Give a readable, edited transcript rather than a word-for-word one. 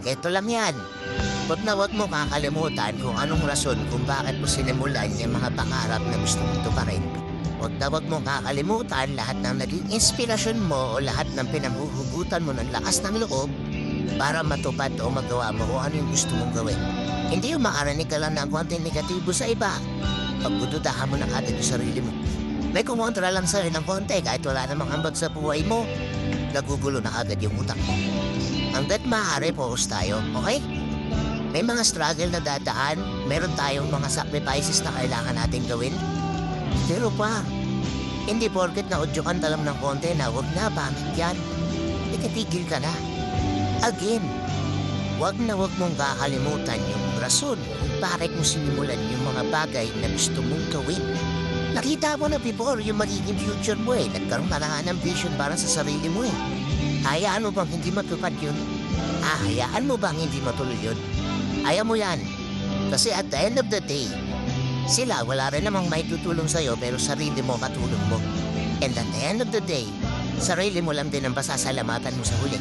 Ito lang yan. Huwag mo kakalimutan kung anong rason kung bakit mo sinimulan yung mga pangarap na gusto mong tuparin. Huwag mo kakalimutan lahat ng naging inspirasyon mo o lahat ng pinanghuhugutan mo ng lakas ng loob para matupad o magawa mo kung ano yung gusto mong gawin. Hindi yung makarinig ka lang ng konting negatibo sa iba. Pagbududahan mo na agad yung sarili mo. May kumontra lang sa'yo ng konti kahit wala namang ambag sa buhay mo. Nagugulo na agad yung utak mo. Hanggat maaari, focus tayo, okay? May mga struggle na dadaan, meron tayong mga sacrifices na kailangan natin gawin. Pero pa, hindi porket na udyukan talam ng konti na huwag na, pangit yan. Ikatigil ka na. Again, huwag mong kakalimutan yung rason kung bakit mo sinimulan yung mga bagay na gusto mong gawin. Nakita mo na before yung magiging future mo eh. Nagkaroon ka na ng vision para sa sarili mo eh. Hayaan mo bang hindi matupad yun? Hayaan mo bang hindi matuloy yun? Ayaw mo yan. Kasi at the end of the day, sila wala rin namang may tutulong sa'yo pero sarili mo katulong mo. And at the end of the day, sarili mo lang din ang pasasalamatan mo sa huli.